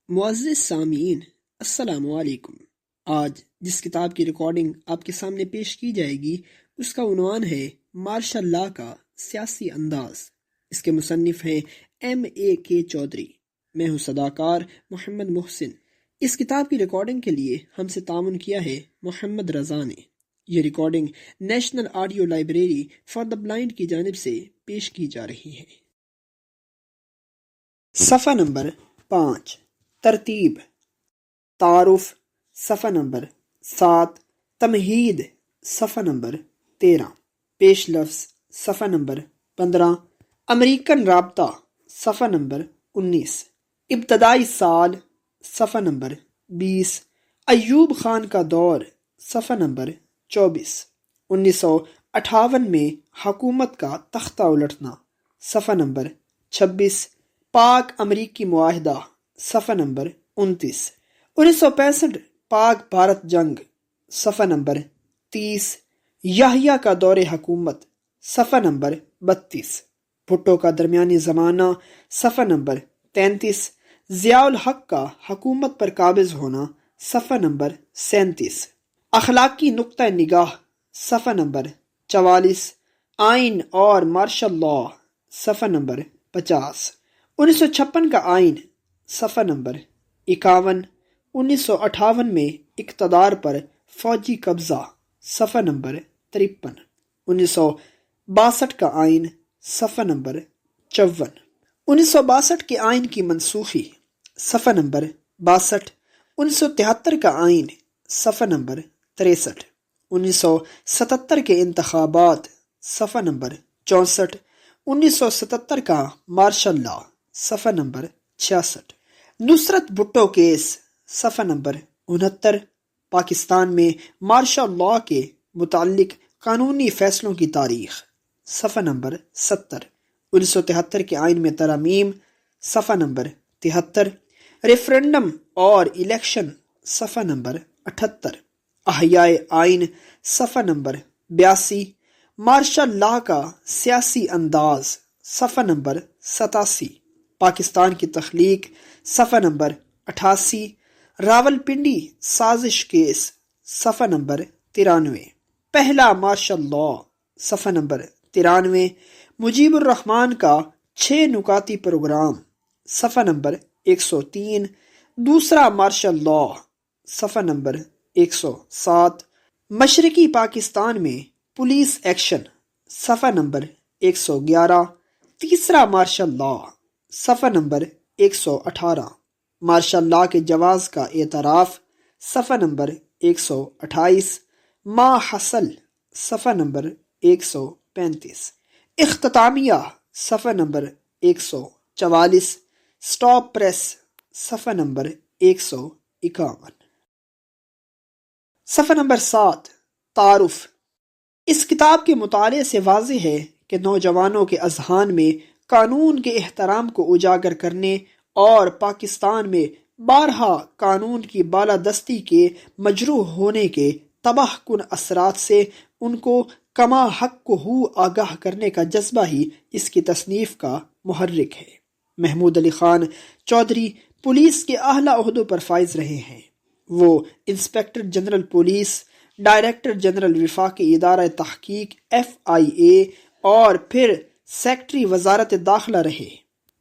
معزز سامعین، السلام علیکم۔ آج جس کتاب کی ریکارڈنگ آپ کے سامنے پیش کی جائے گی اس کا عنوان ہے مارشل لاء کا سیاسی انداز۔ اس کے مصنف ہیں MAK چودھری۔ میں ہوں صداکار محمد محسن۔ اس کتاب کی ریکارڈنگ کے لیے ہم سے تعاون کیا ہے محمد رضا نے۔ یہ recording national audio library for the blind کی جانب سے پیش کی جا رہی ہے۔ صفحہ نمبر 5، ترتیب، تعارف، صفحہ نمبر 7، تمہید، صفحہ نمبر 13، پیش لفظ، صفحہ نمبر 15، امریکن رابطہ، صفحہ نمبر 19، ابتدائی سال، صفحہ نمبر 20، ایوب خان کا دور، صفحہ نمبر 24، 1958 میں حکومت کا تختہ الٹنا، صفحہ نمبر 26، پاک امریکی معاہدہ، صفحہ نمبر 29، 1965 پاک بھارت جنگ، صفحہ نمبر 30، یحییٰ کا دور حکومت، صفحہ نمبر 32، بھٹو کا درمیانی زمانہ، صفحہ نمبر 33، ضیاء الحق کا حکومت پر قابض ہونا، صفحہ نمبر 37، اخلاقی نقطہ نگاہ، صفحہ نمبر 44، آئین اور مارشل لاء، صفحہ نمبر 50، 1956 کا آئین، صفحہ نمبر 51، 1958 میں اقتدار پر فوجی قبضہ، صفحہ نمبر 53، 1962 کا آئین، صفحہ نمبر 54، 1962 کے آئین کی منسوخی، صفحہ نمبر 62، 1973 کا آئین، صفحہ نمبر 63، 1977 کے انتخابات، صفحہ نمبر 64، 1977 کا مارشل لاء، صفحہ نمبر 66، نصرت بھٹو کیس، صفحہ نمبر 69، پاکستان میں مارشل لاء کے متعلق قانونی فیصلوں کی تاریخ، صفحہ نمبر 70، 1973 کے آئین میں ترامیم، صفحہ نمبر 73، ریفرنڈم اور الیکشن، صفحہ نمبر 78، احیاء آئین، صفحہ نمبر 82، مارشل لاء کا سیاسی انداز، صفحہ نمبر 87، پاکستان کی تخلیق، صفحہ نمبر 88، راولپنڈی سازش کیس، صفحہ نمبر 93، پہلا مارشل لاء، صفحہ نمبر 93، مجیب الرحمان کا 6 نکاتی پروگرام، صفحہ نمبر 103، دوسرا مارشل لاء، صفحہ نمبر 107، مشرقی پاکستان میں پولیس ایکشن، صفحہ نمبر 111، تیسرا مارشل لاء، صفحہ نمبر 118، مارشل لاء کے جواز کا اعتراف، صفحہ نمبر 128، ما حصل، صفحہ نمبر 135، اختتامیہ، صفحہ نمبر 144، سٹاپ پریس، صفحہ نمبر 151، صفحہ نمبر 7، تعارف۔ اس کتاب کے مطالعے سے واضح ہے کہ نوجوانوں کے اذہان میں قانون کے احترام کو اجاگر کرنے اور پاکستان میں بارہا قانون کی بالادستی کے مجروح ہونے کے تباہ کن اثرات سے ان کو کما حق کو آگاہ کرنے کا جذبہ ہی اس کی تصنیف کا محرک ہے۔ محمود علی خان چودھری پولیس کے اعلیٰ عہدوں پر فائز رہے ہیں۔ وہ inspector general police, director general وفاقی ادارہ تحقیق FIA اور پھر سیکرٹری وزارت داخلہ رہے،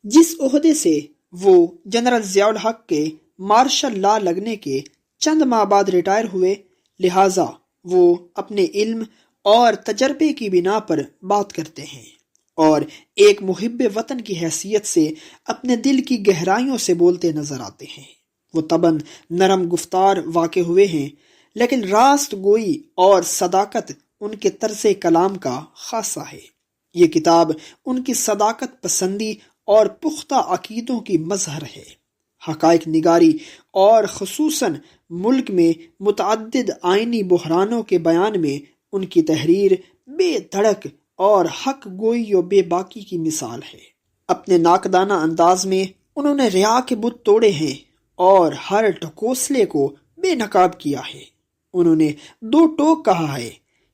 جس عہدے سے وہ جنرل ضیاء الحق کے مارشل لاء لگنے کے چند ماہ بعد ریٹائر ہوئے، لہٰذا وہ اپنے علم اور تجربے کی بنا پر بات کرتے ہیں اور ایک محب وطن کی حیثیت سے اپنے دل کی گہرائیوں سے بولتے نظر آتے ہیں۔ وہ طبعاً نرم گفتار واقع ہوئے ہیں، لیکن راست گوئی اور صداقت ان کے طرز کلام کا خاصہ ہے۔ یہ کتاب ان کی صداقت پسندی اور پختہ عقیدوں کی مظہر ہے۔ حقائق نگاری اور خصوصاً ملک میں متعدد آئینی بحرانوں کے بیان میں ان کی تحریر بے دھڑک اور حق گوئی و بے باکی کی مثال ہے۔ اپنے ناقدانہ انداز میں انہوں نے ریا کے بت توڑے ہیں اور ہر ڈھکوسلے کو بے نقاب کیا ہے۔ انہوں نے دو ٹوک کہا ہے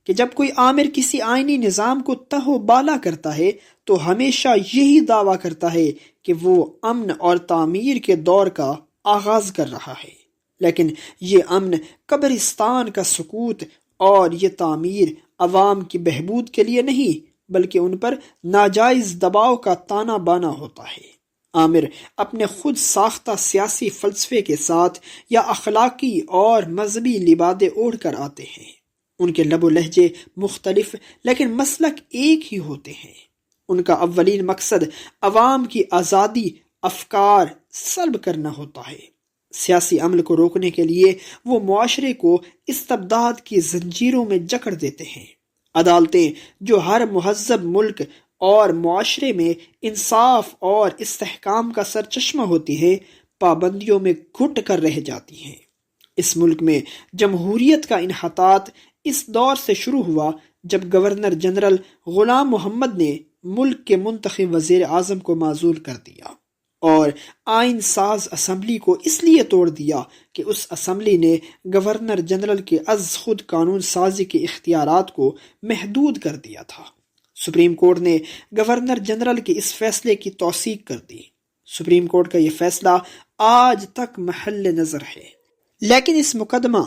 کہ جب کوئی آمر کسی آئینی نظام کو تہ و بالا کرتا ہے تو ہمیشہ یہی دعویٰ کرتا ہے کہ وہ امن اور تعمیر کے دور کا آغاز کر رہا ہے، لیکن یہ امن قبرستان کا سکوت اور یہ تعمیر عوام کی بہبود کے لیے نہیں بلکہ ان پر ناجائز دباؤ کا تانا بانا ہوتا ہے۔ عامر اپنے خود ساختہ سیاسی فلسفے کے ساتھ یا اخلاقی اور مذہبی لبادے اوڑھ کر آتے ہیں۔ ان کے لب و لہجے مختلف لیکن مسلک ایک ہی ہوتے ہیں۔ ان کا اولین مقصد عوام کی آزادی افکار سلب کرنا ہوتا ہے۔ سیاسی عمل کو روکنے کے لیے وہ معاشرے کو استبداد کی زنجیروں میں جکڑ دیتے ہیں۔ عدالتیں جو ہر مہذب ملک اور معاشرے میں انصاف اور استحکام کا سرچشمہ ہوتی ہیں، پابندیوں میں گھٹ کر رہ جاتی ہیں۔ اس ملک میں جمہوریت کا انحطاط اس دور سے شروع ہوا جب گورنر جنرل غلام محمد نے ملک کے منتخب وزیر اعظم کو معزول کر دیا اور آئین ساز اسمبلی کو اس لیے توڑ دیا کہ اس اسمبلی نے گورنر جنرل کے از خود قانون سازی کے اختیارات کو محدود کر دیا تھا۔ سپریم کورٹ نے گورنر جنرل کے اس فیصلے کی توثیق کر دی۔ سپریم کورٹ کا یہ فیصلہ آج تک محل نظر ہے، لیکن اس مقدمہ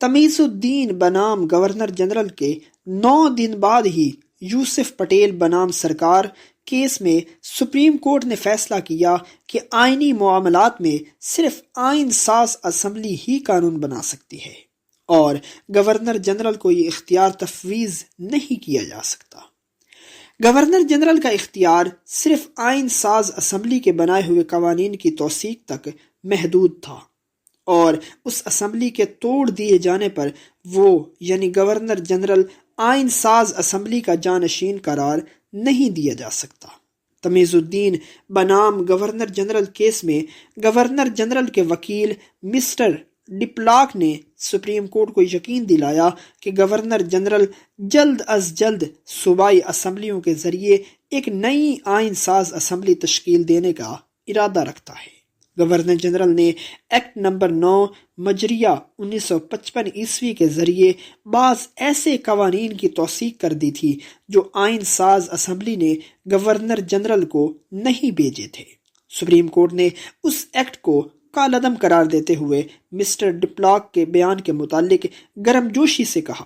تمیز الدین بنام گورنر جنرل کے 9 دن بعد ہی یوسف پٹیل بنام سرکار کیس میں سپریم کورٹ نے فیصلہ کیا کہ آئینی معاملات میں صرف آئین ساز اسمبلی ہی قانون بنا سکتی ہے اور گورنر جنرل کو یہ اختیار تفویض نہیں کیا جا سکتا۔ گورنر جنرل کا اختیار صرف آئین ساز اسمبلی کے بنائے ہوئے قوانین کی توثیق تک محدود تھا اور اس اسمبلی کے توڑ دیے جانے پر وہ یعنی گورنر جنرل آئین ساز اسمبلی کا جانشین قرار نہیں دیا جا سکتا۔ تمیز الدین بنام گورنر جنرل کیس میں گورنر جنرل کے وکیل مسٹر ڈپلاک نے سپریم کورٹ کو یقین دلایا کہ گورنر جنرل جلد از جلد صوبائی اسمبلیوں کے ذریعے ایک نئی آئین ساز اسمبلی تشکیل دینے کا ارادہ رکھتا ہے۔ گورنر جنرل نے ایکٹ نمبر 9 مجریہ 1955 عیسوی کے ذریعے بعض ایسے قوانین کی توثیق کر دی تھی جو آئین ساز اسمبلی نے گورنر جنرل کو نہیں بھیجے تھے۔ سپریم کورٹ نے اس ایکٹ کو کالعدم قرار دیتے ہوئے مسٹر ڈپلاک کے بیان کے متعلق گرم جوشی سے کہا،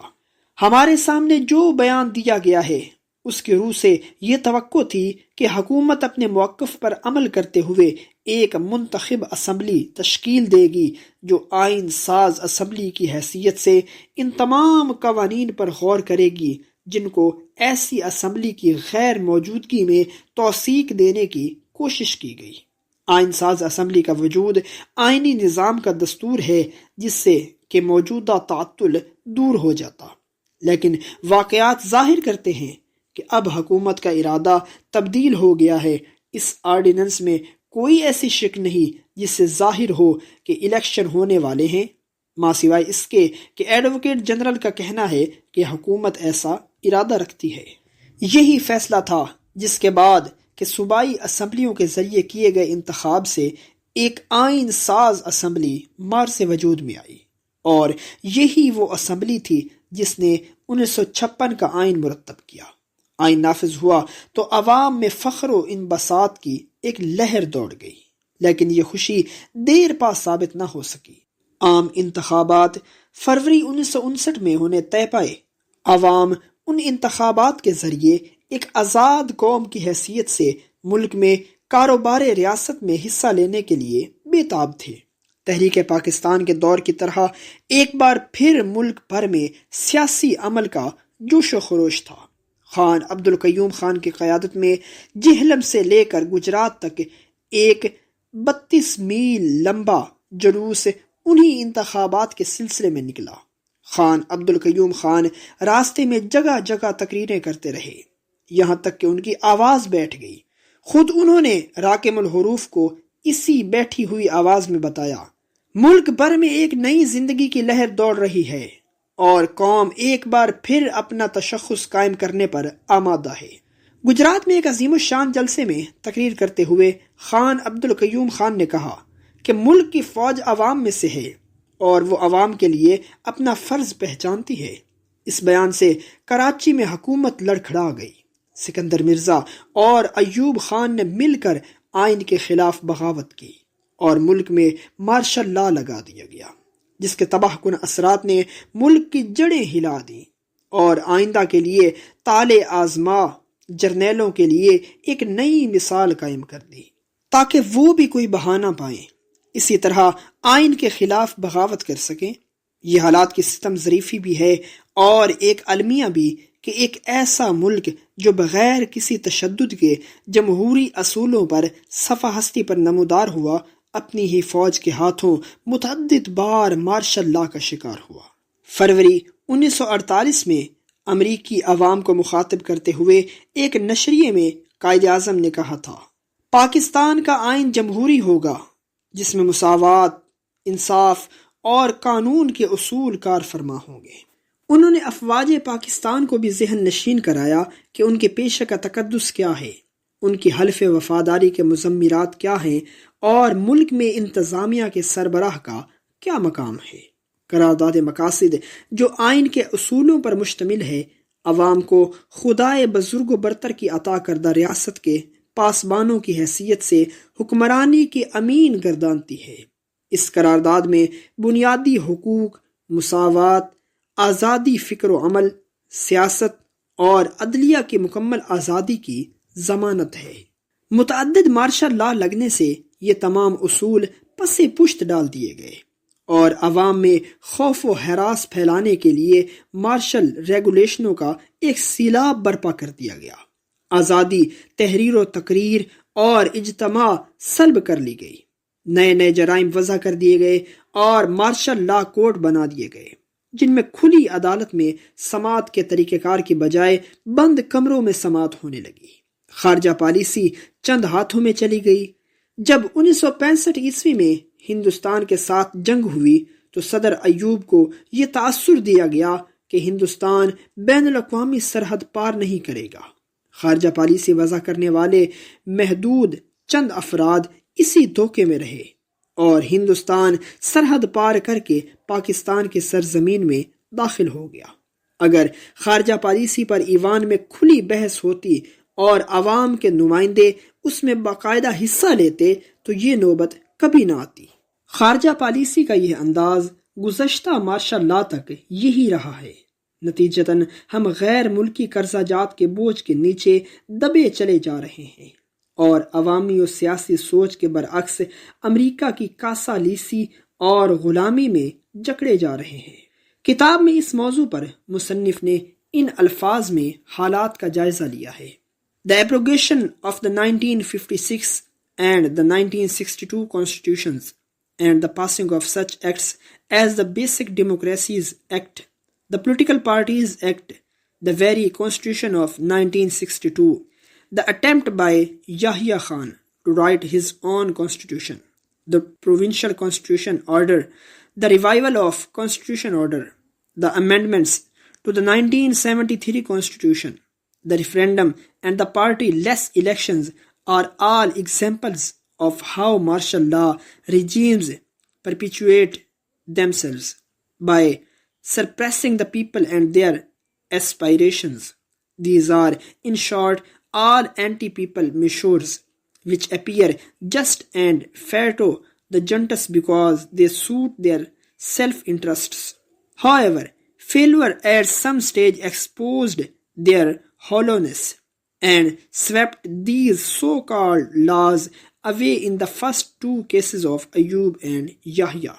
ہمارے سامنے جو بیان دیا گیا ہے اس کی روح سے یہ توقع تھی کہ حکومت اپنے موقف پر عمل کرتے ہوئے ایک منتخب اسمبلی تشکیل دے گی جو آئین ساز اسمبلی کی حیثیت سے ان تمام قوانین پر غور کرے گی جن کو ایسی اسمبلی کی غیر موجودگی میں توثیق دینے کی کوشش کی گئی۔ آئین ساز اسمبلی کا وجود آئینی نظام کا دستور ہے جس سے کہ موجودہ تعطل دور ہو جاتا، لیکن واقعات ظاہر کرتے ہیں کہ اب حکومت کا ارادہ تبدیل ہو گیا ہے۔ اس آرڈیننس میں کوئی ایسی شک نہیں جس سے ظاہر ہو کہ الیکشن ہونے والے ہیں، ماں سوائے اس کے کہ ایڈوکیٹ جنرل کا کہنا ہے کہ حکومت ایسا ارادہ رکھتی ہے۔ یہی فیصلہ تھا جس کے بعد کہ صوبائی اسمبلیوں کے ذریعے کیے گئے انتخاب سے ایک آئین ساز اسمبلی مارچ وجود میں آئی، اور یہی وہ اسمبلی تھی جس نے 1956 کا آئین مرتب کیا۔ آئین نافذ ہوا تو عوام میں فخر و انبساط کی ایک لہر دوڑ گئی، لیکن یہ خوشی دیر پا ثابت نہ ہو سکی۔ عام انتخابات فروری 1959 میں ہونے طے پائے۔ عوام ان انتخابات کے ذریعے ایک آزاد قوم کی حیثیت سے ملک میں کاروبار ریاست میں حصہ لینے کے لیے بے تاب تھے۔ تحریک پاکستان کے دور کی طرح ایک بار پھر ملک بھر میں سیاسی عمل کا جوش و خروش تھا۔ خان عبد القیوم خان کی قیادت میں جہلم سے لے کر گجرات تک ایک 32 میل لمبا جلوس انہی انتخابات کے سلسلے میں نکلا۔ خان عبد القیوم خان راستے میں جگہ جگہ تقریریں کرتے رہے، یہاں تک کہ ان کی آواز بیٹھ گئی۔ خود انہوں نے راکم الحروف کو اسی بیٹھی ہوئی آواز میں بتایا، ملک بھر میں ایک نئی زندگی کی لہر دوڑ رہی ہے اور قوم ایک بار پھر اپنا تشخص قائم کرنے پر آمادہ ہے۔ گجرات میں ایک عظیم الشان جلسے میں تقریر کرتے ہوئے خان عبد القیوم خان نے کہا کہ ملک کی فوج عوام میں سے ہے اور وہ عوام کے لیے اپنا فرض پہچانتی ہے۔ اس بیان سے کراچی میں حکومت لڑکھڑا گئی۔ سکندر مرزا اور ایوب خان نے مل کر آئین کے خلاف بغاوت کی اور ملک میں مارشل لا لگا دیا گیا، جس کے تباہ کن اثرات نے ملک کی جڑیں ہلا دیں اور آئندہ کے لیے تالے آزما جرنیلوں کے لیے ایک نئی مثال قائم کر دی تاکہ وہ بھی کوئی بہانہ پائیں، اسی طرح آئین کے خلاف بغاوت کر سکیں۔ یہ حالات کی ستم ظریفی بھی ہے اور ایک المیہ بھی کہ ایک ایسا ملک جو بغیر کسی تشدد کے جمہوری اصولوں پر صفحہ ہستی پر نمودار ہوا، اپنی ہی فوج کے ہاتھوں متعدد بار مارشل لا کا شکار ہوا۔ فروری 1948 میں امریکی عوام کو مخاطب کرتے ہوئے ایک نشریے میں قائد اعظم نے کہا تھا، پاکستان کا آئین جمہوری ہوگا جس میں مساوات، انصاف اور قانون کے اصول کار فرما ہوں گے۔ انہوں نے افواج پاکستان کو بھی ذہن نشین کرایا کہ ان کے پیشہ کا تقدس کیا ہے، ان کی حلف وفاداری کے مضمرات کیا ہیں اور ملک میں انتظامیہ کے سربراہ کا کیا مقام ہے۔ قرارداد مقاصد جو آئین کے اصولوں پر مشتمل ہے، عوام کو خدائے بزرگ و برتر کی عطا کردہ ریاست کے پاسبانوں کی حیثیت سے حکمرانی کی امین گردانتی ہے۔ اس قرارداد میں بنیادی حقوق، مساوات، آزادی فکر و عمل، سیاست اور عدلیہ کی مکمل آزادی کی ضمانت ہے۔ متعدد مارشل لا لگنے سے یہ تمام اصول پس پشت ڈال دیے گئے اور عوام میں خوف و ہراس پھیلانے کے لیے مارشل ریگولیشنوں کا ایک سیلاب برپا کر دیا گیا۔ آزادی تحریر و تقریر اور اجتماع سلب کر لی گئی، نئے نئے جرائم وضع کر دیے گئے اور مارشل لا کورٹ بنا دیے گئے، جن میں کھلی عدالت میں سماعت کے طریقہ کار کی بجائے بند کمروں میں سماعت ہونے لگی۔ خارجہ پالیسی چند ہاتھوں میں چلی گئی۔ جب 1965 میں ہندوستان کے ساتھ جنگ ہوئی تو صدر ایوب کو یہ تاثر دیا گیا کہ ہندوستان بین الاقوامی سرحد پار نہیں کرے گا۔ خارجہ پالیسی وضع کرنے والے محدود چند افراد اسی دھوکے میں رہے اور ہندوستان سرحد پار کر کے پاکستان کی سرزمین میں داخل ہو گیا۔ اگر خارجہ پالیسی پر ایوان میں کھلی بحث ہوتی اور عوام کے نمائندے اس میں باقاعدہ حصہ لیتے تو یہ نوبت کبھی نہ آتی۔ خارجہ پالیسی کا یہ انداز گزشتہ مارشل لا تک یہی رہا ہے۔ نتیجتاً ہم غیر ملکی قرضہ جات کے بوجھ کے نیچے دبے چلے جا رہے ہیں اور عوامی و سیاسی سوچ کے برعکس امریکہ کی کاسا لیسی اور غلامی میں جکڑے جا رہے ہیں۔ کتاب میں اس موضوع پر مصنف نے ان الفاظ میں حالات کا جائزہ لیا ہے۔ The abrogation of the 1956 and the 1962 constitutions and the passing of such acts as the Basic Democracies Act, the Political Parties Act, the very Constitution of 1962, the attempt by Yahya Khan to write his own constitution, the Provincial Constitution Order, the revival of Constitution Order, the amendments to the 1973 Constitution, the referendum and the party-less elections are all examples of how martial law regimes perpetuate themselves by suppressing the people and their aspirations. These are, in short, all anti-people measures which appear just and fair to the juntas because they suit their self-interests. However, failure at some stage exposed their hollowness and swept these so-called laws away in the first two cases of Ayub and Yahya.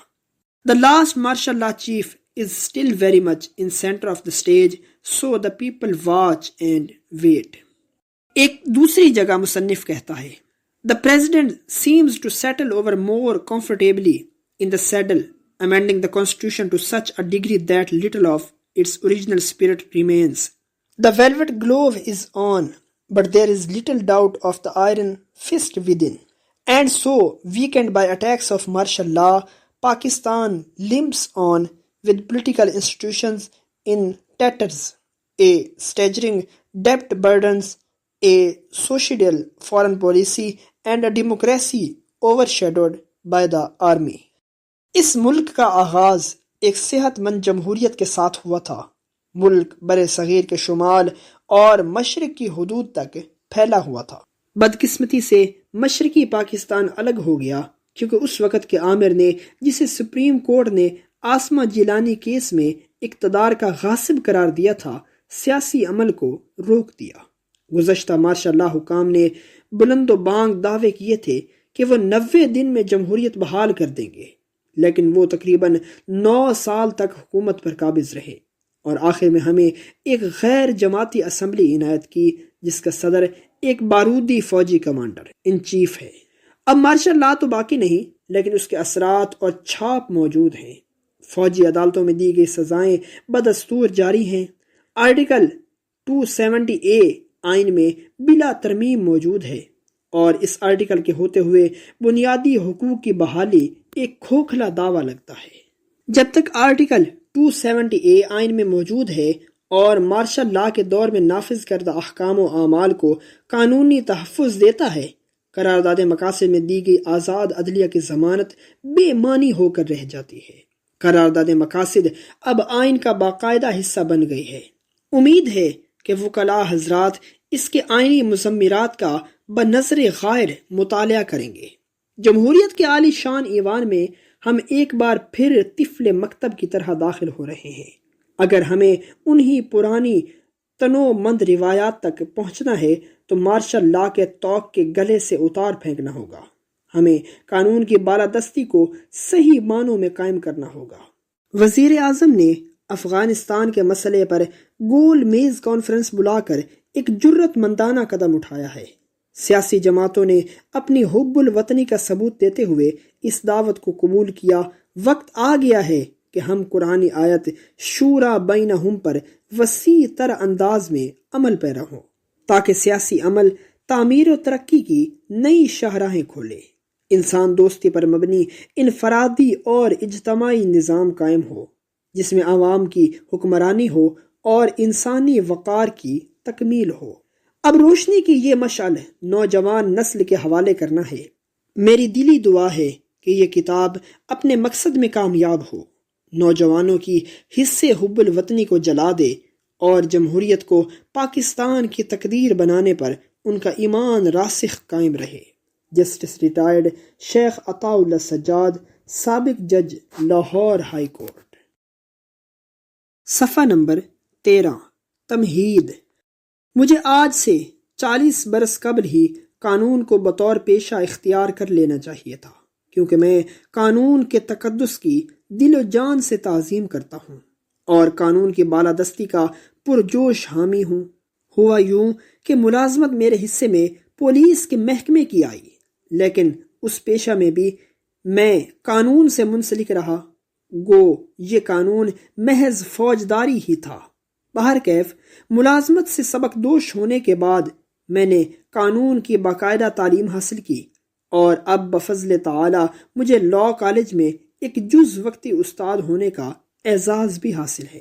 The last martial law chief is still very much in center of the stage, so the people watch and wait. ایک دوسری جگہ مصنف کہتا ہے The president seems to settle over more comfortably in the saddle, amending the constitution to such a degree that little of its original spirit remains. The velvet glove is on, but there is little doubt of the iron fist within. And so, weakened by attacks of martial law, Pakistan limps on with political institutions in tatters, a staggering debt burdens, a societal foreign policy, and a democracy overshadowed by the army. اس ملک کا آغاز ایک صحت مند جمہوریت کے ساتھ ہوا تھا۔ ملک بر صغیر کے شمال اور مشرق کی حدود تک پھیلا ہوا تھا۔ بدقسمتی سے مشرقی پاکستان الگ ہو گیا کیونکہ اس وقت کے آمر نے، جسے سپریم کورٹ نے آسما جیلانی کیس میں اقتدار کا غاصب قرار دیا تھا، سیاسی عمل کو روک دیا۔ گزشتہ مارشل لا حکام نے بلند و بانگ دعوے کیے تھے کہ وہ 90 دن میں جمہوریت بحال کر دیں گے، لیکن وہ تقریباً 9 سال تک حکومت پر قابض رہے اور آخر میں ہمیں ایک غیر جماعتی اسمبلی عنایت کی جس کا صدر ایک بارودی فوجی کمانڈر ان چیف ہے۔ اب مارشل لا تو باقی نہیں، لیکن اس کے اثرات اور چھاپ موجود ہیں۔ فوجی عدالتوں میں دی گئی سزائیں بدستور جاری ہیں۔ آرٹیکل 270A آئین میں بلا ترمیم موجود ہے، اور اس آرٹیکل کے ہوتے ہوئے بنیادی حقوق کی بحالی ایک کھوکھلا دعویٰ لگتا ہے۔ جب تک آرٹیکل 270A آئین میں موجود ہے اور مارشل لا کے دور میں نافذ کردہ احکام و اعمال کو قانونی تحفظ دیتا ہے، قرارداد مقاصد میں دی گئی آزاد عدلیہ کی ضمانت بے معنی ہو کر رہ جاتی ہے۔ قرارداد مقاصد اب آئین کا باقاعدہ حصہ بن گئی ہے۔ امید ہے کہ وکلاء حضرات اس کے آئینی مضمرات کا بنظر غائر مطالعہ کریں گے۔ جمہوریت کے عالی شان ایوان میں ہم ایک بار پھر طفل مکتب کی طرح داخل ہو رہے ہیں۔ اگر ہمیں انہی پرانی تنو مند روایات تک پہنچنا ہے تو مارشل لا کے طوق کے گلے سے اتار پھینکنا ہوگا۔ ہمیں قانون کی بالادستی کو صحیح معنوں میں قائم کرنا ہوگا۔ وزیر اعظم نے افغانستان کے مسئلے پر گول میز کانفرنس بلا کر ایک جرت مندانہ قدم اٹھایا ہے۔ سیاسی جماعتوں نے اپنی حب الوطنی کا ثبوت دیتے ہوئے اس دعوت کو قبول کیا۔ وقت آ گیا ہے کہ ہم قرآنی آیت شورا بینہم پر وسیع تر انداز میں عمل پیرا ہوں، تاکہ سیاسی عمل تعمیر و ترقی کی نئی شاہراہیں کھولے۔ انسان دوستی پر مبنی انفرادی اور اجتماعی نظام قائم ہو، جس میں عوام کی حکمرانی ہو اور انسانی وقار کی تکمیل ہو۔ اب روشنی کی یہ مشعل نوجوان نسل کے حوالے کرنا ہے۔ میری دلی دعا ہے کہ یہ کتاب اپنے مقصد میں کامیاب ہو، نوجوانوں کی حصے حب الوطنی کو جلا دے اور جمہوریت کو پاکستان کی تقدیر بنانے پر ان کا ایمان راسخ قائم رہے۔ جسٹس ریٹائرڈ شیخ عطا اللہ سجاد، سابق جج، لاہور ہائی کورٹ۔ صفحہ نمبر 13 تمہید۔ مجھے آج سے 40 برس قبل ہی قانون کو بطور پیشہ اختیار کر لینا چاہیے تھا، کیونکہ میں قانون کے تقدس کی دل و جان سے تعظیم کرتا ہوں اور قانون کی بالادستی کا پرجوش حامی ہوں۔ ہوا یوں کہ ملازمت میرے حصے میں پولیس کے محکمے کی آئی، لیکن اس پیشہ میں بھی میں قانون سے منسلک رہا، گو یہ قانون محض فوجداری ہی تھا۔ بہرکیف ملازمت سے سبق دوش ہونے کے بعد میں نے قانون کی باقاعدہ تعلیم حاصل کی، اور اب بفضل تعالی مجھے لاء کالج میں ایک جز وقتی استاد ہونے کا اعزاز بھی حاصل ہے۔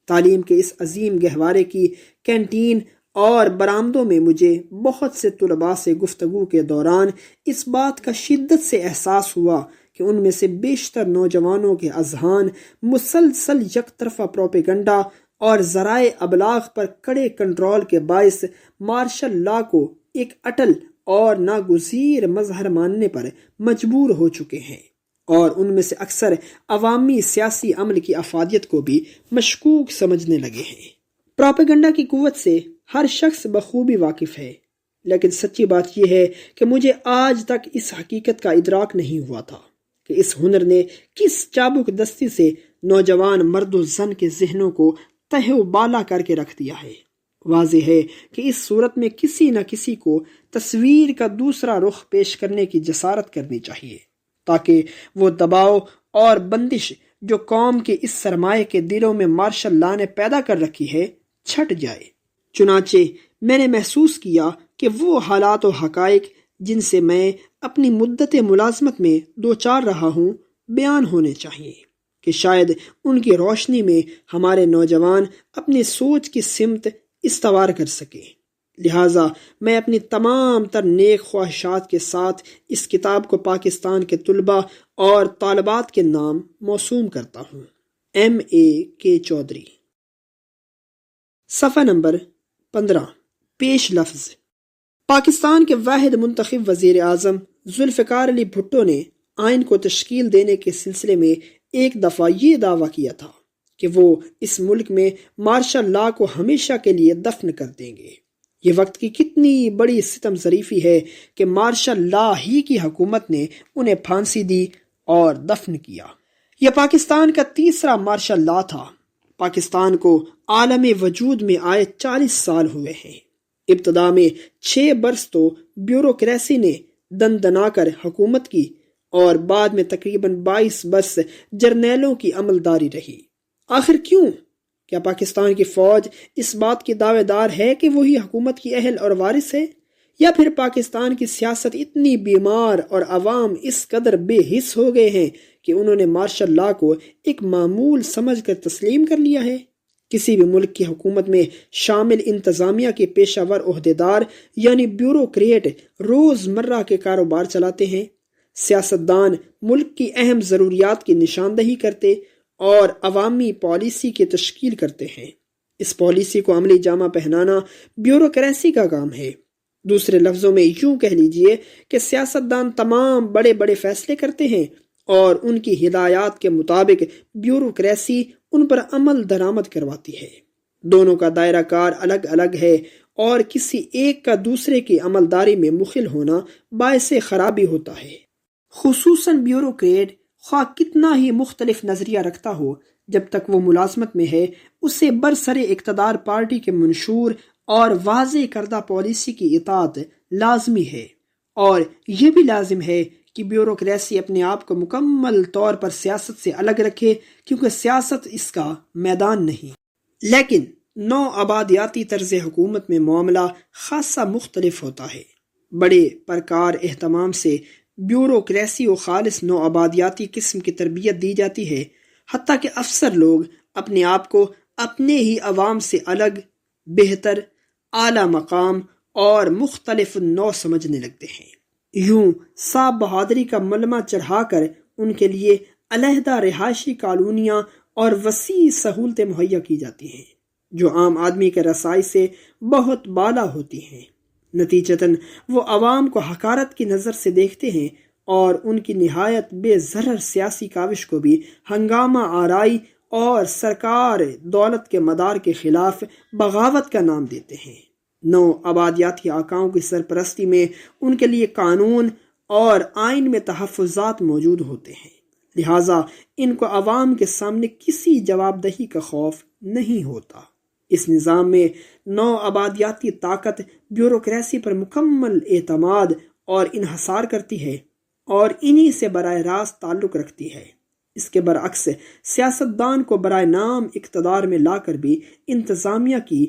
تعلیم کے اس عظیم گہوارے کی کینٹین اور برآمدوں میں مجھے بہت سے طلباء سے گفتگو کے دوران اس بات کا شدت سے احساس ہوا کہ ان میں سے بیشتر نوجوانوں کے اذہان مسلسل یک طرفہ پروپیگنڈا اور ذرائع ابلاغ پر کڑے کنٹرول کے باعث مارشل لا کو ایک اٹل اور ناگزیر مظہر ماننے پر مجبور ہو چکے ہیں، اور ان میں سے اکثر عوامی سیاسی عمل کی افادیت کو بھی مشکوک سمجھنے لگے ہیں۔ پروپیگنڈا کی قوت سے ہر شخص بخوبی واقف ہے، لیکن سچی بات یہ ہے کہ مجھے آج تک اس حقیقت کا ادراک نہیں ہوا تھا کہ اس ہنر نے کس چابک دستی سے نوجوان مرد و زن کے ذہنوں کو تہہ و بالا کر کے رکھ دیا ہے۔ واضح ہے کہ اس صورت میں کسی نہ کسی کو تصویر کا دوسرا رخ پیش کرنے کی جسارت کرنی چاہیے، تاکہ وہ دباؤ اور بندش جو قوم کے اس سرمایہ کے دلوں میں مارشل لا نے پیدا کر رکھی ہے چھٹ جائے۔ چنانچہ میں نے محسوس کیا کہ وہ حالات و حقائق جن سے میں اپنی مدت ملازمت میں دوچار رہا ہوں بیان ہونے چاہیے، کہ شاید ان کی روشنی میں ہمارے نوجوان اپنی سوچ کی سمت استوار کر سکیں۔ لہٰذا میں اپنی تمام تر نیک خواہشات کے ساتھ اس کتاب کو پاکستان کے طلباء اور طالبات کے نام موسوم کرتا ہوں۔ M.A.K. چودھری۔ صفحہ نمبر 15 پیش لفظ۔ پاکستان کے واحد منتخب وزیر اعظم ذوالفقار علی بھٹو نے آئین کو تشکیل دینے کے سلسلے میں ایک دفعہ یہ دعویٰ کیا تھا کہ وہ اس ملک میں مارشل لا کو ہمیشہ کے لیے دفن کر دیں گے۔ یہ وقت کی کتنی بڑی ستم ظریفی ہے کہ مارشل لا ہی کی حکومت نے انہیں پھانسی دی اور دفن کیا۔ یہ پاکستان کا تیسرا مارشل لا تھا۔ پاکستان کو عالم وجود میں آئے 40 سال ہوئے ہیں۔ ابتدا میں 6 برس تو بیوروکریسی نے دندنا کر حکومت کی اور بعد میں تقریباً 22 برس جرنیلوں کی عملداری رہی۔ آخر کیوں؟ کیا پاکستان کی فوج اس بات کی دعوے دار ہے کہ وہی حکومت کی اہل اور وارث ہے، یا پھر پاکستان کی سیاست اتنی بیمار اور عوام اس قدر بے حس ہو گئے ہیں کہ انہوں نے مارشل لا کو ایک معمول سمجھ کر تسلیم کر لیا ہے؟ کسی بھی ملک کی حکومت میں شامل انتظامیہ کے پیشہ ور عہدیدار یعنی بیوروکریٹ روز مرہ کے کاروبار چلاتے ہیں۔ سیاستدان ملک کی اہم ضروریات کی نشاندہی کرتے اور عوامی پالیسی کی تشکیل کرتے ہیں۔ اس پالیسی کو عملی جامہ پہنانا بیوروکریسی کا کام ہے۔ دوسرے لفظوں میں یوں کہہ لیجئے کہ سیاستدان تمام بڑے بڑے فیصلے کرتے ہیں اور ان کی ہدایات کے مطابق بیوروکریسی ان پر عمل درآمد کرواتی ہے۔ دونوں کا دائرہ کار الگ الگ ہے اور کسی ایک کا دوسرے کی عملداری میں مخل ہونا باعث خرابی ہوتا ہے۔ خصوصاً بیوروکریٹ خواہ کتنا ہی مختلف نظریہ رکھتا ہو، جب تک وہ ملازمت میں ہے اسے برسر اقتدار پارٹی کے منشور اور واضح کردہ پالیسی کی اطاعت لازمی ہے، اور یہ بھی لازم ہے کہ بیوروکریسی اپنے آپ کو مکمل طور پر سیاست سے الگ رکھے، کیونکہ سیاست اس کا میدان نہیں۔ لیکن نو آبادیاتی طرز حکومت میں معاملہ خاصا مختلف ہوتا ہے۔ بڑے پرکار اہتمام سے بیوروکریسی و خالص نو آبادیاتی قسم کی تربیت دی جاتی ہے، حتیٰ کہ افسر لوگ اپنے آپ کو اپنے ہی عوام سے الگ، بہتر، اعلیٰ مقام اور مختلف نو سمجھنے لگتے ہیں۔ یوں صاحب بہادری کا ملمہ چڑھا کر ان کے لیے علیحدہ رہائشی کالونیاں اور وسیع سہولتیں مہیا کی جاتی ہیں، جو عام آدمی کے رسائی سے بہت بالا ہوتی ہیں۔ نتیجتاً وہ عوام کو حقارت کی نظر سے دیکھتے ہیں اور ان کی نہایت بے ضرر سیاسی کاوش کو بھی ہنگامہ آرائی اور سرکار دولت کے مدار کے خلاف بغاوت کا نام دیتے ہیں۔ نو آبادیاتی آقاؤں کی سرپرستی میں ان کے لیے قانون اور آئین میں تحفظات موجود ہوتے ہیں، لہٰذا ان کو عوام کے سامنے کسی جواب دہی کا خوف نہیں ہوتا۔ اس نظام میں نو آبادیاتی طاقت بیوروکریسی پر مکمل اعتماد اور انحصار کرتی ہے اور انہی سے براہ راست تعلق رکھتی ہے۔ اس کے برعکس سیاستدان کو برائے نام اقتدار میں لا کر بھی انتظامیہ کی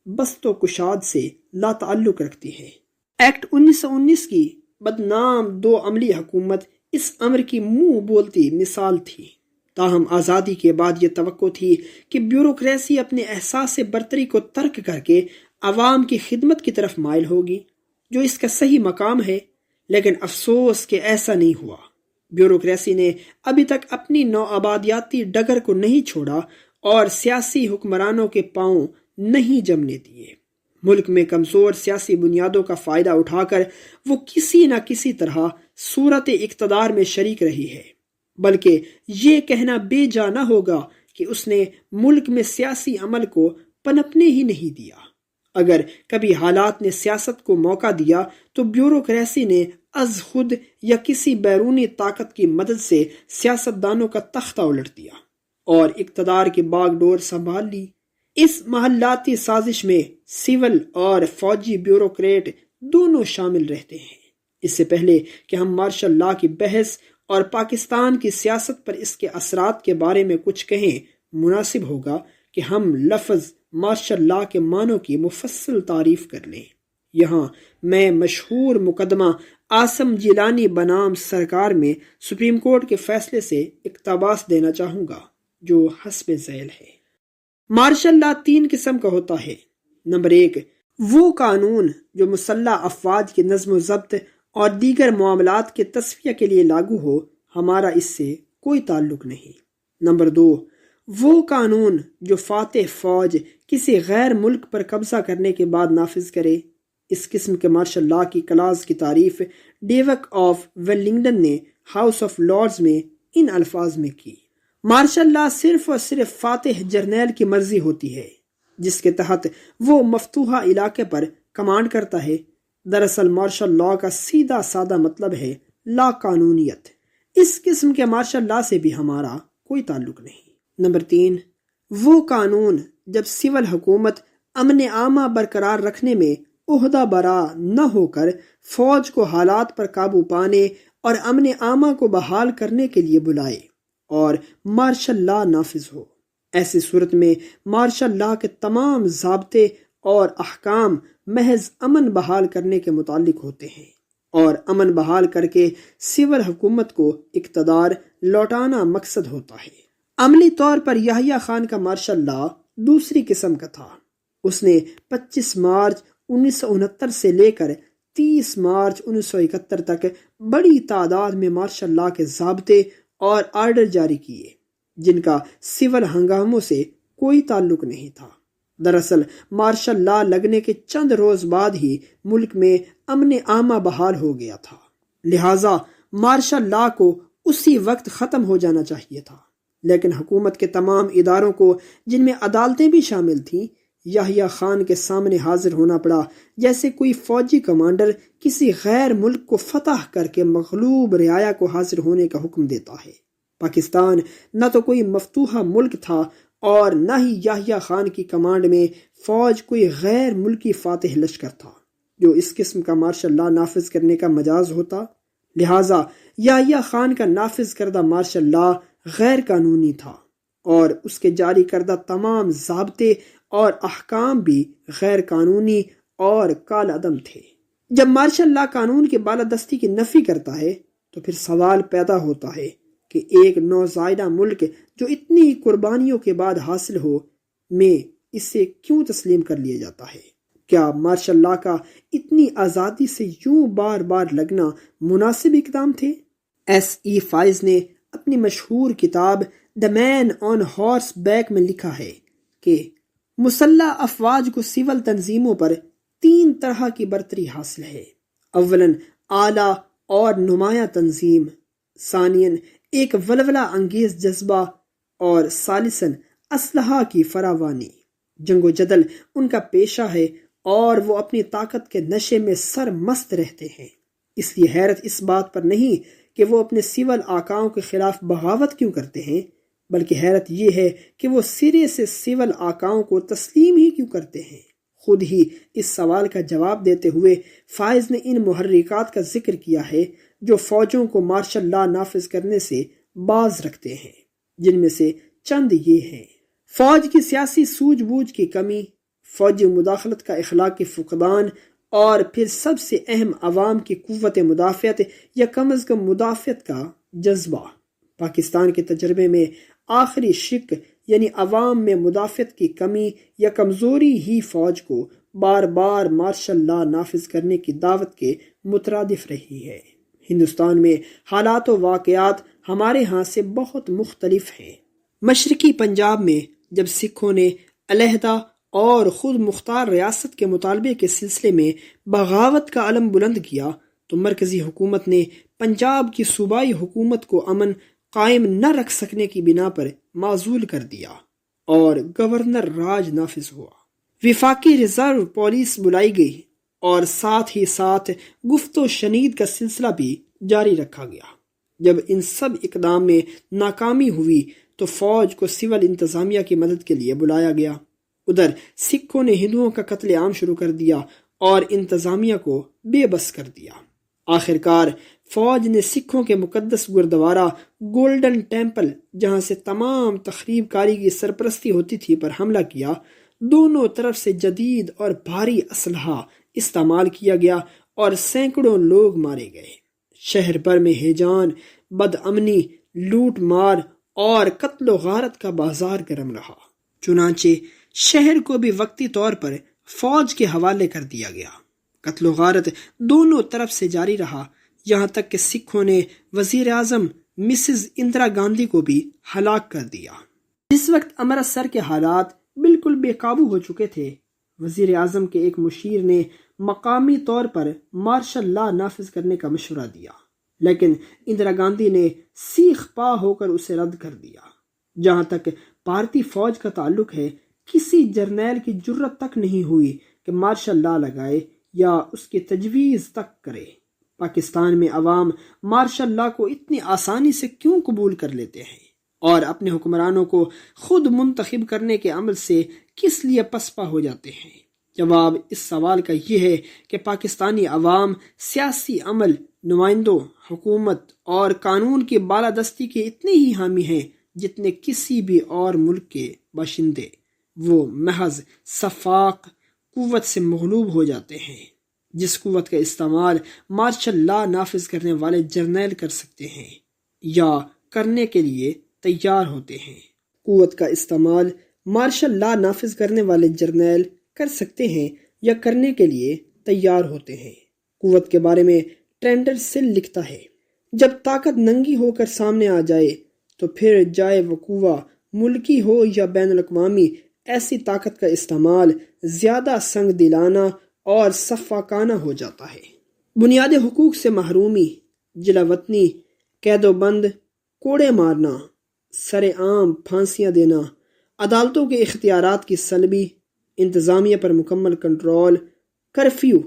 بست و کشاد سے لا تعلق رکھتی ہے۔ ایکٹ 1919 کی بدنام 2 عملی حکومت اس امر کی منہ بولتی مثال تھی۔ تاہم آزادی کے بعد یہ توقع تھی کہ بیوروکریسی اپنے احساس برتری کو ترک کر کے عوام کی خدمت کی طرف مائل ہوگی، جو اس کا صحیح مقام ہے، لیکن افسوس کہ ایسا نہیں ہوا۔ بیوروکریسی نے ابھی تک اپنی نو آبادیاتی ڈگر کو نہیں چھوڑا اور سیاسی حکمرانوں کے پاؤں نہیں جمنے دیے۔ ملک میں کمزور سیاسی بنیادوں کا فائدہ اٹھا کر وہ کسی نہ کسی طرح صورت اقتدار میں شریک رہی ہے، بلکہ یہ کہنا بے جا نہ ہوگا کہ اس نے ملک میں سیاسی عمل کو پنپنے ہی نہیں دیا۔ اگر کبھی حالات نے سیاست کو موقع دیا تو بیوروکریسی نے از خود یا کسی بیرونی طاقت کی مدد سے سیاستدانوں کا تختہ الٹ دیا اور اقتدار کی باغ ڈور سنبھال لی۔ اس محلاتی سازش میں سول اور فوجی بیوروکریٹ دونوں شامل رہتے ہیں۔ اس سے پہلے کہ ہم مارشل لا کی بحث اور پاکستان کی سیاست پر اس کے اثرات کے بارے میں کچھ کہیں، مناسب ہوگا کہ ہم لفظ مارشل لا کے معنوں کی مفصل تعریف کر لیں۔ یہاں میں مشہور مقدمہ عاصم جیلانی بنام سرکار میں سپریم کورٹ کے فیصلے سے اقتباس دینا چاہوں گا، جو حسب ذیل ہے۔ مارشل لا 3 قسم کا ہوتا ہے۔ نمبر 1، وہ قانون جو مسلح افواج کی نظم و ضبط اور دیگر معاملات کے تصفیہ کے لیے لاگو ہو، ہمارا اس سے کوئی تعلق نہیں۔ نمبر 2، وہ قانون جو فاتح فوج کسی غیر ملک پر قبضہ کرنے کے بعد نافذ کرے۔ اس قسم کے مارشل لا کی کلاس کی تعریف ڈیوک آف ویلنگڈن نے ہاؤس آف لارڈز میں ان الفاظ میں کی: مارشل لا صرف اور صرف فاتح جرنیل کی مرضی ہوتی ہے جس کے تحت وہ مفتوحہ علاقے پر کمانڈ کرتا ہے۔ دراصل مارشل لا کا سیدھا سادہ مطلب ہے لا قانونیت۔ اس قسم کے مارشل لا سے بھی ہمارا کوئی تعلق نہیں۔ نمبر 3، وہ قانون جب سول حکومت امن عامہ برقرار رکھنے میں عہدہ برا نہ ہو کر فوج کو حالات پر قابو پانے اور امن عامہ کو بحال کرنے کے لیے بلائے اور مارشل لا نافذ ہو۔ ایسی صورت میں مارشل لا کے تمام ضابطے اور احکام محض امن بحال کرنے کے متعلق ہوتے ہیں، اور امن بحال کر کے سول حکومت کو اقتدار لوٹانا مقصد ہوتا ہے۔ عملی طور پر یحییٰ خان کا مارشل لا دوسری قسم کا تھا۔ اس نے 25 مارچ 1969 سے لے کر 30 مارچ 1971 تک بڑی تعداد میں مارشل لا کے ضابطے اور آرڈر جاری کیے جن کا سول ہنگاموں سے کوئی تعلق نہیں تھا۔ دراصل مارشل لا لگنے کے چند روز بعد ہی ملک میں امن عامہ بحال ہو گیا تھا، لہٰذا مارشل لا کو اسی وقت ختم ہو جانا چاہیے تھا۔ لیکن حکومت کے تمام اداروں کو، جن میں عدالتیں بھی شامل تھیں، یحییٰ خان کے سامنے حاضر ہونا پڑا، جیسے کوئی فوجی کمانڈر کسی غیر ملک کو فتح کر کے مغلوب رعایا کو حاضر ہونے کا حکم دیتا ہے۔ پاکستان نہ تو کوئی مفتوحہ ملک تھا اور نہ ہی یحییٰ خان کی کمانڈ میں فوج کوئی غیر ملکی فاتح لشکر تھا جو اس قسم کا مارشل لا نافذ کرنے کا مجاز ہوتا۔ لہٰذا یحییٰ خان کا نافذ کردہ مارشل لا غیر قانونی تھا اور اس کے جاری کردہ تمام ضابطے اور احکام بھی غیر قانونی اور کالعدم تھے۔ جب مارشل لا قانون کی بالادستی کی نفی کرتا ہے تو پھر سوال پیدا ہوتا ہے کہ ایک نوزائیدہ ملک جو اتنی قربانیوں کے بعد حاصل ہو میں اسے کیوں تسلیم کر لیا جاتا ہے؟ کیا مارشل لا کا اتنی آزادی سے یوں بار بار لگنا مناسب اقدام تھے؟ ایس ای فائز نے اپنی مشہور کتاب دا مین آن ہارس بیک میں لکھا ہے کہ مسلح افواج کو سول تنظیموں پر 3 طرح کی برتری حاصل ہے: اولاً اعلیٰ اور نمایاں تنظیم، ثانیاً ایک ولولہ انگیز جذبہ، اور ثالثاً اسلحہ کی فراوانی۔ جنگ و جدل ان کا پیشہ ہے اور وہ اپنی طاقت کے نشے میں سرمست رہتے ہیں۔ اس لیے حیرت اس بات پر نہیں کہ وہ اپنے سول آقاؤں کے خلاف بغاوت کیوں کرتے ہیں، بلکہ حیرت یہ ہے کہ وہ سرے سے سول آقاؤں کو تسلیم ہی کیوں کرتے ہیں۔ خود ہی اس سوال کا جواب دیتے ہوئے فائز نے ان محرکات کا ذکر کیا ہے جو فوجوں کو مارشل لا نافذ کرنے سے باز رکھتے ہیں، جن میں سے چند یہ ہیں: فوج کی سیاسی سوجھ بوجھ کی کمی، فوجی مداخلت کا اخلاقی فقدان، اور پھر سب سے اہم عوام کی قوت مدافعت یا کم از کم مدافعت کا جذبہ۔ پاکستان کے تجربے میں آخری شق یعنی عوام میں مدافعت کی کمی یا کمزوری ہی فوج کو بار بار مارشل لا نافذ کرنے کی دعوت کے مترادف رہی ہے۔ ہندوستان میں حالات و واقعات ہمارے ہاں سے بہت مختلف ہیں۔ مشرقی پنجاب میں جب سکھوں نے علیحدہ اور خود مختار ریاست کے مطالبے کے سلسلے میں بغاوت کا علم بلند کیا تو مرکزی حکومت نے پنجاب کی صوبائی حکومت کو امن قائم نہ رکھ سکنے کی بنا پر معزول کر دیا اور گورنر راج نافذ ہوا۔ وفاقی ریزرو پولیس بلائی گئی اور ساتھ ہی ساتھ گفت و شنید کا سلسلہ بھی جاری رکھا گیا۔ جب ان سب اقدام میں ناکامی ہوئی تو فوج کو سول انتظامیہ کی مدد کے لیے بلایا گیا۔ ادھر سکھوں نے ہندوؤں کا قتل عام شروع کر دیا اور انتظامیہ کو بے بس کر دیا۔ آخرکار فوج نے سکھوں کے مقدس گردوارہ گولڈن ٹیمپل، جہاں سے تمام تخریب کاری کی سرپرستی ہوتی تھی، پر حملہ کیا۔ دونوں طرف سے جدید اور بھاری اسلحہ استعمال کیا گیا اور سینکڑوں لوگ مارے گئے۔ شہر بھر میں ہیجان، بد امنی، لوٹ مار اور قتل و غارت کا بازار گرم رہا۔ چنانچہ شہر کو بھی وقتی طور پر فوج کے حوالے کر دیا گیا۔ قتل و غارت دونوں طرف سے جاری رہا، یہاں تک کہ سکھوں نے وزیر اعظم مسز اندرا گاندھی کو بھی ہلاک کر دیا۔ جس وقت امرتسر کے حالات بالکل بے قابو ہو چکے تھے، وزیر اعظم کے ایک مشیر نے مقامی طور پر مارشل لا نافذ کرنے کا مشورہ دیا، لیکن اندرا گاندھی نے سیخ پا ہو کر اسے رد کر دیا۔ جہاں تک بھارتی فوج کا تعلق ہے، کسی جرنیل کی جرت تک نہیں ہوئی کہ مارشل لا لگائے یا اس کی تجویز تک کرے۔ پاکستان میں عوام مارشل لا کو اتنی آسانی سے کیوں قبول کر لیتے ہیں اور اپنے حکمرانوں کو خود منتخب کرنے کے عمل سے کس لیے پسپا ہو جاتے ہیں؟ جواب اس سوال کا یہ ہے کہ پاکستانی عوام سیاسی عمل، نمائندوں، حکومت اور قانون کی بالادستی کے اتنے ہی حامی ہیں جتنے کسی بھی اور ملک کے باشندے۔ وہ محض صفاق قوت سے مغلوب ہو جاتے ہیں، جس قوت کا استعمال مارشل لا نافذ کرنے والے جرنیل کر سکتے ہیں یا کرنے کے لیے تیار ہوتے ہیں۔ قوت کا استعمال مارشل لا نافذ کرنے والے جرنیل کر سکتے ہیں یا کرنے کے لیے تیار ہوتے ہیں۔ قوت کے بارے میں ٹرینڈر سل لکھتا ہے، جب طاقت ننگی ہو کر سامنے آ جائے تو پھر جائے وقوع ملکی ہو یا بین الاقوامی، ایسی طاقت کا استعمال زیادہ سنگ دلانہ اور صفاقانہ ہو جاتا ہے۔ بنیادی حقوق سے محرومی، جلا وطنی، قید و بند، کوڑے مارنا، سر عام پھانسیاں دینا، عدالتوں کے اختیارات کی سلبی، انتظامیہ پر مکمل کنٹرول، کرفیو،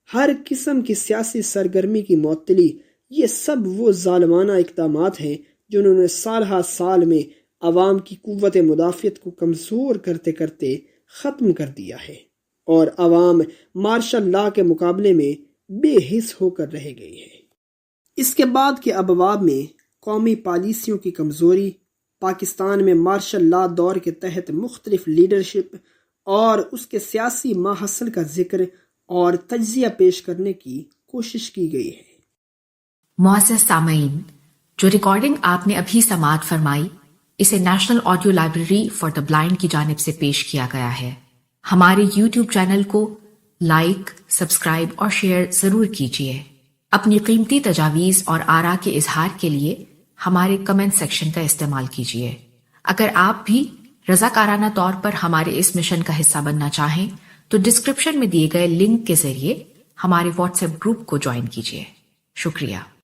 ہر قسم کی سیاسی سرگرمی کی معطلی، یہ سب وہ ظالمانہ اقدامات ہیں جنہوں نے سال ہا سال میں عوام کی قوت مدافعت کو کمزور کرتے کرتے ختم کر دیا ہے، اور عوام مارشل لا کے مقابلے میں بے حس ہو کر رہ گئی ہے۔ اس کے بعد کے ابواب میں قومی پالیسیوں کی کمزوری، پاکستان میں مارشل لا دور کے تحت مختلف لیڈرشپ اور اس کے سیاسی ماحصل کا ذکر اور تجزیہ پیش کرنے کی کوشش کی گئی ہے۔ معزز سامعین، جو ریکارڈنگ آپ نے ابھی سماعت فرمائی، اسے national audio library for the blind کی جانب سے پیش کیا گیا ہے۔ ہمارے یوٹیوب چینل کو لائک، سبسکرائب اور شیئر ضرور کیجیے۔ اپنی قیمتی تجاویز اور آراء کے اظہار کے لیے ہمارے کمنٹ سیکشن کا استعمال کیجیے۔ اگر آپ بھی رضاکارانہ طور پر ہمارے اس مشن کا حصہ بننا چاہیں تو ڈسکرپشن میں دیے گئے لنک کے ذریعے ہمارے واٹس ایپ گروپ کو جوائن کیجیے۔ شکریہ۔